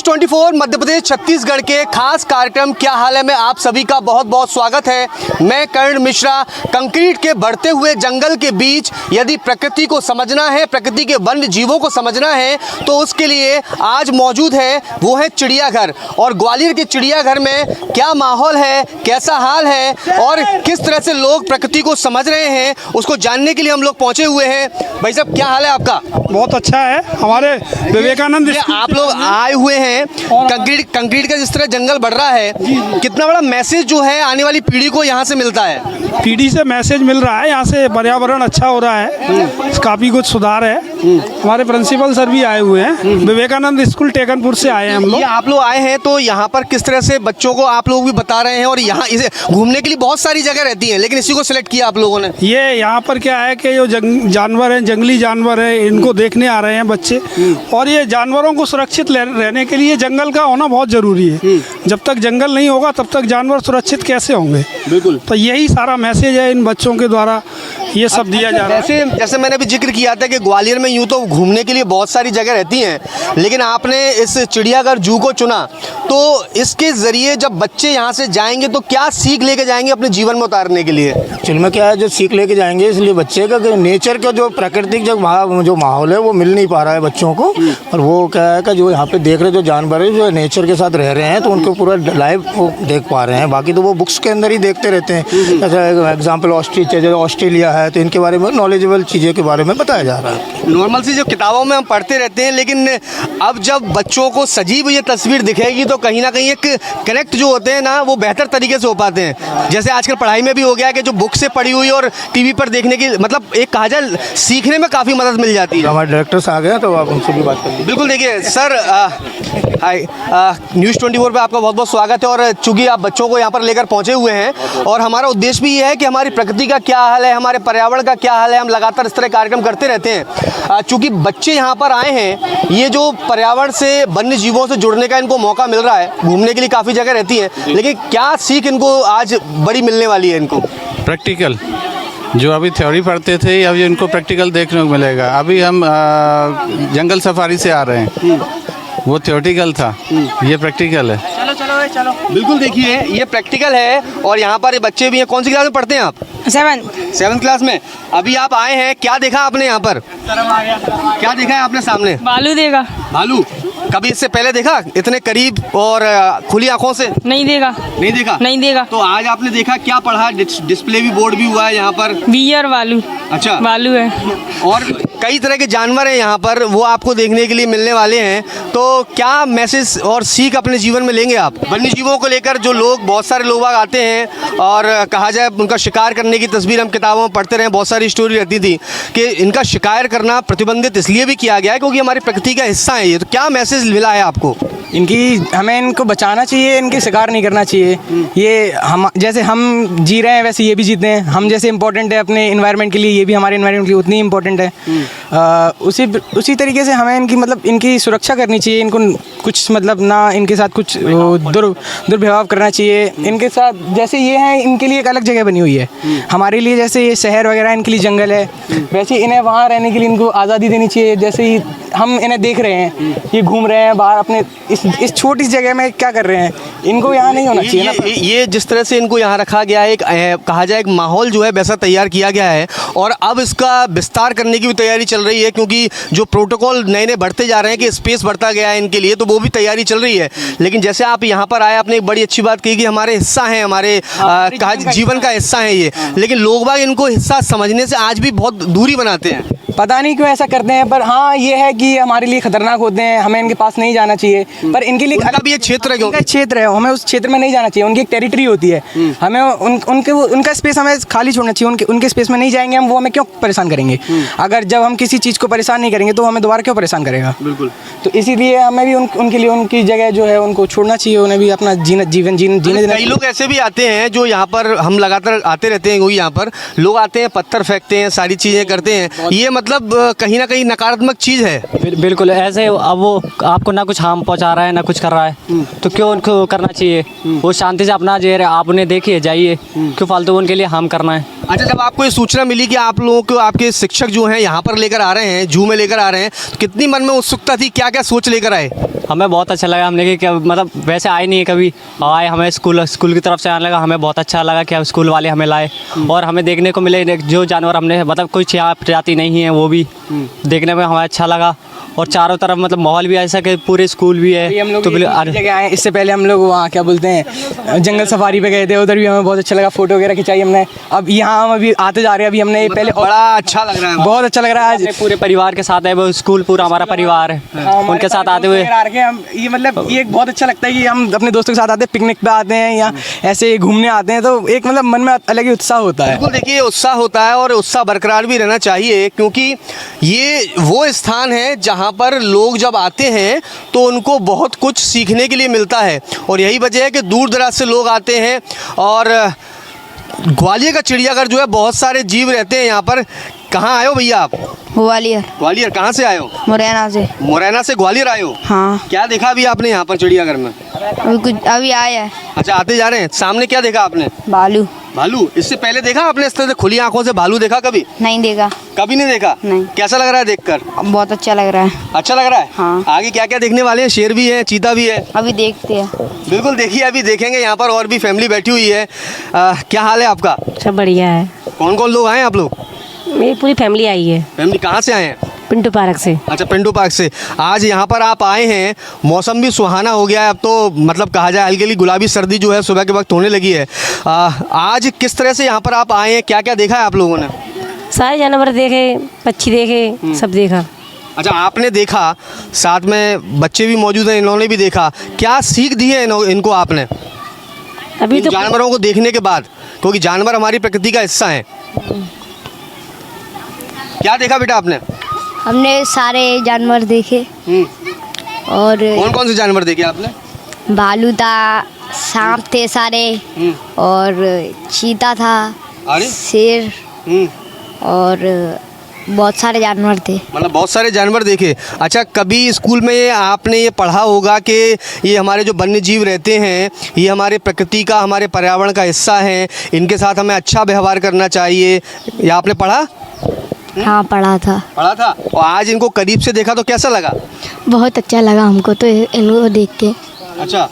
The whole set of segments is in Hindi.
न्यूज़ 24 मध्य प्रदेश छत्तीसगढ़ के खास कार्यक्रम क्या हाल है में आप सभी का बहुत बहुत स्वागत है। मैं कर्ण मिश्रा। कंक्रीट के बढ़ते हुए जंगल के बीच यदि प्रकृति को समझना है, प्रकृति के वन्य जीवों को समझना है, तो उसके लिए आज मौजूद है वो है चिड़ियाघर। और ग्वालियर के चिड़ियाघर में क्या माहौल है, कैसा हाल है और किस तरह से लोग प्रकृति को समझ रहे हैं, उसको जानने के लिए हम लोग पहुंचे हुए हैं। भाई साहब, क्या हाल है आपका? बहुत अच्छा है। हमारे विवेकानंद आप लोग आए हुए हैं, कंक्रीट का जिस तरह जंगल बढ़ रहा है, कितना बड़ा मैसेज जो है आने वाली पीढ़ी को यहाँ से मिलता है? पीढ़ी से मैसेज मिल रहा है। यहाँ से पर्यावरण अच्छा हो रहा है, काफ़ी कुछ सुधार है। हमारे प्रिंसिपल सर भी आए हुए हैं, विवेकानंद स्कूल टेकनपुर से आए हैं हम लोग। आप लोग आए हैं तो यहाँ पर किस तरह से बच्चों को आप लोग भी बता रहे हैं, और यहाँ इसे घूमने के लिए बहुत सारी जगह रहती है, लेकिन इसी को सिलेक्ट किया आप लोगों ने? ये यहाँ पर क्या है कि जो जानवर हैं, जंगली जानवर है, इनको देखने आ रहे हैं बच्चे। और ये जानवरों को सुरक्षित रहने के लिए जंगल का होना बहुत ज़रूरी है। जब तक जंगल नहीं होगा तब तक जानवर सुरक्षित कैसे होंगे? बिल्कुल। तो यही सारा मैसेज है इन बच्चों के द्वारा ये सब दिया जा रहा है। जैसे मैंने अभी जिक्र किया था कि ग्वालियर में यूँ तो घूमने के लिए बहुत सारी जगह रहती हैं, लेकिन आपने इस चिड़ियाघर जू को चुना, तो इसके ज़रिए जब बच्चे यहाँ से जाएंगे तो क्या सीख लेके जाएंगे अपने जीवन में उतारने के लिए? एक्चुअल में क्या है, जो सीख लेके जाएंगे इसलिए बच्चे का नेचर का जो प्राकृतिक जो माहौल है वो मिल नहीं पा रहा है बच्चों को। और वो क्या है कि जो यहाँ पे देख रहे जो जानवर है, जो नेचर के साथ रह रहे हैं, तो उनको पूरा लाइव वो देख पा रहे हैं। बाकी तो वो बुक्स के अंदर ही देखते रहते हैं। जैसे एग्जाम्पल ऑस्ट्रिच है, जो ऑस्ट्रेलिया है, तो इनके बारे में नॉलेजेबल चीज़ों के बारे में बताया जा रहा है। नॉर्मल सी जो किताबों में हम पढ़ते रहते हैं, लेकिन अब जब बच्चों को सजीव ये तस्वीर दिखेगी तो कहीं ना कहीं एक कनेक्ट जो होते हैं ना, वो बेहतर तरीके से हो पाते हैं। जैसे आजकल पढ़ाई में भी हो गया कि जो बुक से पढ़ी हुई और टीवी पर देखने की, मतलब एक कहा जाए सीखने में काफ़ी मदद मिल जाती है। हमारे डायरेक्टर्स आ गए तो आप उनसे भी बात कर लीजिए। बिल्कुल। देखिए सर, हाय, न्यूज़ 24 पे आपका बहुत बहुत स्वागत है। और चूंकि आप बच्चों को यहाँ पर लेकर पहुँचे हुए हैं, और हमारा उद्देश्य भी ये है कि हमारी प्रकृति का क्या हाल है, हमारे पर्यावरण का क्या हाल है, हम लगातार इस तरह कार्यक्रम करते रहते हैं। चूँकि बच्चे यहाँ पर आए हैं, ये जो पर्यावरण से, वन्य जीवों से जुड़ने का इनको मौका मिल रहा है, घूमने के लिए काफ़ी जगह रहती है, लेकिन क्या सीख इनको आज बड़ी मिलने वाली है? इनको प्रैक्टिकल, जो अभी थ्योरी पढ़ते थे, अभी इनको प्रैक्टिकल देखने को मिलेगा। अभी हम जंगल सफारी से आ रहे हैं, वो थ्योरेटिकल था, ये प्रैक्टिकल है। चलो। बिल्कुल। देखिए, ये प्रैक्टिकल है और यहाँ पर बच्चे भी हैं। कौन सी क्लास में पढ़ते हैं आप? 7th क्लास में। अभी आप आए हैं, क्या देखा आपने यहाँ पर? क्या देखा है आपने सामने? भालू देखा। भालू कभी इससे पहले देखा इतने करीब और खुली आंखों से? नहीं देखा। नहीं देखा। तो आज आपने देखा, क्या पढ़ा? डिस्प्ले भी, बोर्ड भी हुआ है यहाँ पर। बियर भालू। अच्छा, भालू है। और कई तरह के जानवर हैं यहाँ पर, वो आपको देखने के लिए मिलने वाले हैं। तो क्या मैसेज और सीख अपने जीवन में लेंगे आप? वन्य जीवों को लेकर जो लोग, बहुत सारे लोग आते हैं और कहा जाए उनका शिकार करने की तस्वीर हम किताबों में पढ़ते रहे, बहुत सारी स्टोरी रहती थी कि इनका शिकार करना प्रतिबंधित इसलिए भी किया गया है क्योंकि हमारी प्रकृति का हिस्सा है ये। तो क्या मैसेज मिला है आपको? हमें इनको बचाना चाहिए, इनके शिकार नहीं करना चाहिए। ये हम जैसे हम जी रहे हैं वैसे ये भी जीते हैं। हम जैसे इम्पोर्टेंट है अपने इन्वायरमेंट के लिए, ये भी हमारे इन्वायरमेंट के लिए उतनी इम्पोर्टेंट है। उसी तरीके से हमें इनकी सुरक्षा करनी चाहिए। इनको कुछ ना इनके साथ कुछ दुर्व्यवहार करना चाहिए। इनके साथ जैसे ये हैं, इनके लिए एक अलग जगह बनी हुई है। हमारे लिए जैसे ये शहर वगैरह इनके लिए जंगल है, वैसे इन्हें वहाँ रहने के लिए इनको आज़ादी देनी चाहिए। जैसे ही हम इन्हें देख रहे हैं, ये घूम रहे हैं बाहर अपने इस छोटी सी जगह में, क्या कर रहे हैं? इनको यहाँ नहीं होना चाहिए ना। ये जिस तरह से इनको यहाँ रखा गया है, एक कहा जाए एक माहौल जो है वैसा तैयार किया गया है, और अब इसका विस्तार करने की भी तैयारी चल रही है, क्योंकि जो प्रोटोकॉल नए नए बढ़ते जा रहे हैं कि स्पेस बढ़ता गया है इनके लिए, तो वो भी तैयारी चल रही है। लेकिन जैसे आप यहाँ पर आए, आपने एक बड़ी अच्छी बात कही कि हमारे हिस्सा हैं, हमारे जीवन का हिस्सा है ये, लेकिन लोग बाग इनको हिस्सा समझने से आज भी बहुत दूरी बनाते हैं। पता नहीं क्यों ऐसा करते हैं, पर हाँ ये है कि हमारे लिए खतरनाक होते हैं, हमें इनके पास नहीं जाना चाहिए। पर इनके लिए भी ये क्षेत्र है, हमें उस क्षेत्र में नहीं जाना चाहिए। उनकी एक टेरिटरी होती है, हमें उनका स्पेस हमें खाली छोड़ना चाहिए। उनके स्पेस में नहीं जाएंगे हम, वो हमें क्यों परेशान करेंगे? अगर जब हम किसी चीज़ को परेशान नहीं करेंगे तो हमें दोबारा क्यों परेशान करेगा? बिल्कुल। तो इसीलिए हमें भी उनके लिए उनकी जगह जो है उनको छोड़ना चाहिए, उन्हें भी अपना जीवन जीने देना। कई लोग ऐसे भी आते हैं जो यहाँ पर, हम लगातार आते रहते हैं, वही यहाँ पर लोग आते हैं, पत्थर फेंकते हैं, सारी चीज़ें करते हैं। ये मतलब कहीं ना कहीं नकारात्मक चीज़ है। बिल्कुल ऐसे। अब वो आपको ना कुछ हार्म पहुँचा रहा है ना कुछ कर रहा है, तो क्यों उनको करना चाहिए? वो शांति से अपना जे रहे, आप उन्हें देखिए, जाइए, क्यों फालतू उनके लिए हार्म करना है? अच्छा, जब आपको ये सूचना मिली कि आप लोगों को आपके शिक्षक जो हैं यहाँ पर लेकर आ रहे हैं, जू में लेकर आ रहे हैं, तो कितनी मन में उत्सुकता थी, क्या क्या सोच लेकर आए? हमें बहुत अच्छा लगा। हमने कि मतलब वैसे आए नहीं है कभी, आए हमें स्कूल की तरफ से आने लगा। हमें बहुत अच्छा लगा कि स्कूल वाले हमें लाए और हमें देखने को मिले जो जानवर हमने मतलब कुछ यहाँ प्रजाति नहीं है वो भी देखने में हमें अच्छा लगा। और चारों तरफ मतलब माहौल भी ऐसा कि पूरे स्कूल भी है। हम लोग तो जगह आए, इससे पहले हम लोग वहाँ क्या बोलते हैं जंगल सफारी पे गए थे, उधर भी हमें बहुत अच्छा लगा, फोटो वगैरह खिंचाई हमने। अब यहाँ हम अभी आते जा रहे हैं, अभी हमने पहले बड़ा अच्छा लग रहा है, बहुत अच्छा लग रहा है। आज पूरे परिवार के साथ है वो स्कूल, पूरा हमारा परिवार है उनके साथ आते हुए। ये मतलब ये बहुत अच्छा लगता है कि हम अपने दोस्तों के साथ आते हैं, पिकनिक पे आते हैं या ऐसे घूमने आते हैं, तो एक मतलब मन में अलग ही उत्साह होता है। बिल्कुल, देखिए उत्साह होता है और उत्साह बरकरार भी रहना चाहिए, क्योंकि ये वो स्थान है जहाँ पर लोग जब आते हैं तो उनको बहुत कुछ सीखने के लिए मिलता है। और यही वजह है कि दूर दराज से लोग आते हैं। और ग्वालियर का चिड़ियाघर जो है, बहुत सारे जीव रहते हैं यहाँ पर। कहाँ आए हो भैया आप? ग्वालियर। ग्वालियर कहाँ से आए हो? मुरैना से। मुरैना से ग्वालियर आए हो? हाँ। क्या देखा अभी आपने यहाँ पर चिड़ियाघर में? अभी आया है। अच्छा, आते जा रहे हैं। सामने क्या देखा आपने? भालू। भालू? इससे पहले देखा आपने इस तरह से खुली आंखों से भालू देखा कभी? नहीं देखा। कभी नहीं देखा? नहीं। कैसा लग रहा है देखकर? बहुत अच्छा लग रहा है। अच्छा लग रहा है? हाँ। आगे क्या क्या देखने वाले हैं? शेर भी है, चीता भी है? अभी देखते हैं। बिल्कुल, देखिए अभी देखेंगे। यहाँ पर और भी फैमिली बैठी हुई है। क्या हाल है आपका? सब बढ़िया है। कौन कौन लोग आए हैं आप लोग? मेरी पूरी फैमिली आई है। फैमिली कहाँ से आए हैं? पिंटू पार्क से। अच्छा, पिंटू पार्क से। आज यहाँ पर आप आए हैं, मौसम भी सुहाना हो गया है अब तो, मतलब कहा जाए हल्की हल्की गुलाबी सर्दी जो है सुबह के वक्त होने लगी है। आज किस तरह से यहाँ पर आप आए हैं, क्या क्या देखा है आप लोगों ने? सारे जानवर देखे, पक्षी देखे, सब देखा। अच्छा, आपने देखा, साथ में बच्चे भी मौजूद हैं, इन्होंने भी देखा। क्या सीख दी है इनको आपने अभी तो जानवरों को देखने के बाद? क्योंकि जानवर हमारी प्रकृति का हिस्सा हैं। क्या देखा बेटा आपने? हमने सारे जानवर देखे। और कौन कौन से जानवर देखे आपने? भालू था, सांप थे सारे, और चीता था, अरे शेर, और बहुत सारे जानवर थे। मतलब बहुत सारे जानवर देखे। अच्छा, कभी स्कूल में आपने ये पढ़ा होगा कि ये हमारे जो वन्य जीव रहते हैं, ये हमारे प्रकृति का, हमारे पर्यावरण का हिस्सा हैं, इनके साथ हमें अच्छा व्यवहार करना चाहिए, या आपने पढ़ा? हाँ, पढ़ा था। पढ़ा था। और आज इनको करीब से देखा तो कैसा लगा? बहुत अच्छा लगा हमको तो इनको देख के। अच्छा,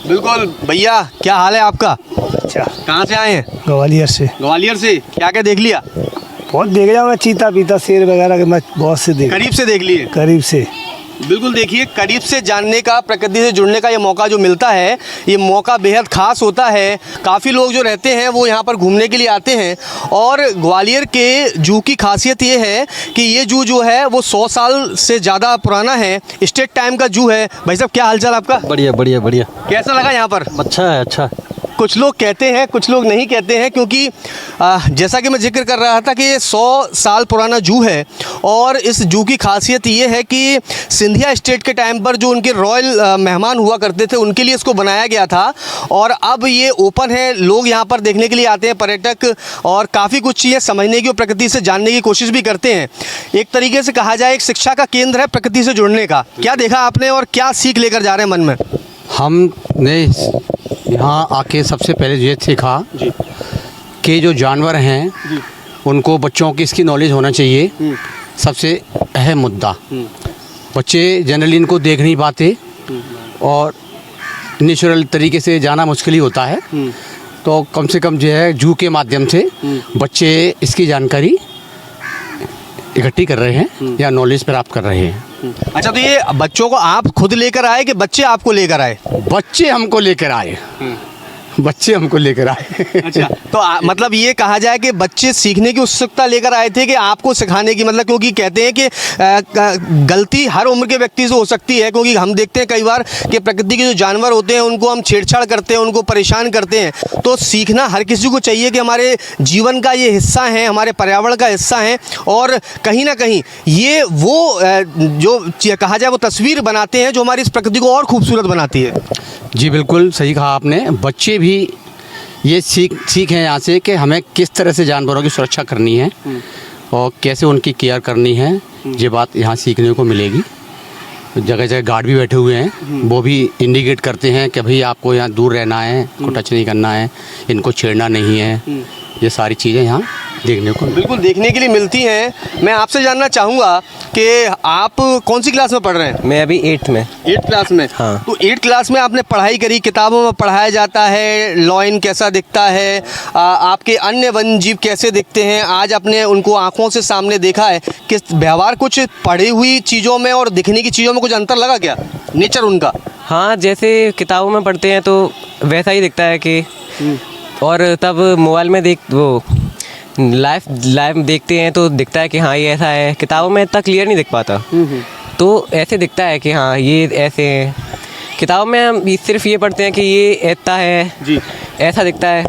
बिल्कुल। भैया क्या हाल है आपका? अच्छा, कहाँ से आए हैं? ग्वालियर से। ग्वालियर से। क्या क्या देख लिया? बहुत देख जाऊँ मैं, चीता पीता शेर वगैरह के मैं बहुत से देख, करीब से देख लिए? करीब से। बिल्कुल, देखिए करीब से जानने का, प्रकृति से जुड़ने का ये मौका जो मिलता है, ये मौका बेहद ख़ास होता है। काफ़ी लोग जो रहते हैं वो यहाँ पर घूमने के लिए आते हैं। और ग्वालियर के जू की खासियत ये है कि ये जू जो है वो 100 साल से ज़्यादा पुराना है, स्टेट टाइम का जू है। भाई साहब क्या हालचाल आपका? बढ़िया बढ़िया बढ़िया। कैसा लगा यहाँ पर? अच्छा है, अच्छा। कुछ लोग कहते हैं, कुछ लोग नहीं कहते हैं, क्योंकि जैसा कि मैं जिक्र कर रहा था कि ये 100 साल पुराना जू है। और इस जू की खासियत ये है कि सिंधिया स्टेट के टाइम पर जो उनके रॉयल मेहमान हुआ करते थे, उनके लिए इसको बनाया गया था। और अब ये ओपन है, लोग यहाँ पर देखने के लिए आते हैं, पर्यटक, और काफ़ी कुछ चीज़ें समझने की और प्रकृति से जानने की कोशिश भी करते हैं। एक तरीके से कहा जाए एक शिक्षा का केंद्र है प्रकृति से जुड़ने का। क्या देखा आपने और क्या सीख लेकर जा रहे हैं मन में? हमने यहाँ आके सबसे पहले ये सीखा कि जो जानवर हैं उनको बच्चों की इसकी नॉलेज होना चाहिए। सबसे अहम मुद्दा, बच्चे जनरली इनको देख नहीं पाते और नेचुरल तरीके से जाना मुश्किल ही होता है। तो कम से कम जो है जू के माध्यम से बच्चे इसकी जानकारी इकट्ठी कर रहे हैं या नॉलेज प्राप्त कर रहे हैं। अच्छा, तो ये बच्चों को आप खुद लेकर आए कि बच्चे आपको लेकर आए? बच्चे हमको लेकर आए। बच्चे हमको लेकर आए। अच्छा, तो मतलब ये कहा जाए कि बच्चे सीखने की उत्सुकता लेकर आए थे कि आपको सिखाने की, मतलब क्योंकि कहते हैं कि गलती हर उम्र के व्यक्ति से हो सकती है, क्योंकि हम देखते हैं कई बार कि प्रकृति के जो जानवर होते हैं उनको हम छेड़छाड़ करते हैं, उनको परेशान करते हैं। तो सीखना हर किसी को चाहिए कि हमारे जीवन का ये हिस्सा है, हमारे पर्यावरण का हिस्सा है। और कहीं ना कहीं ये वो जो कहा जाए वो तस्वीर बनाते हैं जो हमारी इस प्रकृति को और खूबसूरत बनाती है। जी बिल्कुल सही कहा आपने। बच्चे भी ये सीख हैं यहाँ से कि हमें किस तरह से जानवरों की सुरक्षा करनी है और कैसे उनकी केयर करनी है। ये बात यहाँ सीखने को मिलेगी। जगह जगह गार्ड भी बैठे हुए हैं, वो भी इंडिकेट करते हैं कि भाई आपको यहाँ दूर रहना है, इनको टच नहीं करना है, इनको छेड़ना नहीं है। ये सारी चीज़ें यहाँ देखने को बिल्कुल देखने के लिए मिलती हैं। मैं आपसे जानना चाहूँगा कि आप कौन सी क्लास में पढ़ रहे हैं? मैं अभी 8th में। 8th क्लास में? हाँ। तो 8th क्लास में आपने पढ़ाई करी, किताबों में पढ़ाया जाता है लॉयन कैसा दिखता है, आपके अन्य वन्य जीव कैसे दिखते हैं, आज आपने उनको आंखों से सामने देखा है, किस व्यवहार कुछ पढ़ी हुई चीज़ों में और दिखने की चीज़ों में कुछ अंतर लगा क्या, नेचर उनका? हाँ, जैसे किताबों में पढ़ते हैं तो वैसा ही दिखता है कि, और तब मोबाइल में वो लाइव देखते हैं तो दिखता है कि हाँ ये ऐसा है। किताबों में इतना क्लियर नहीं दिख पाता, तो ऐसे दिखता है कि हाँ ये ऐसे हैं। किताबों में हम सिर्फ ये पढ़ते हैं कि ये ऐसा है, ऐसा दिखता है।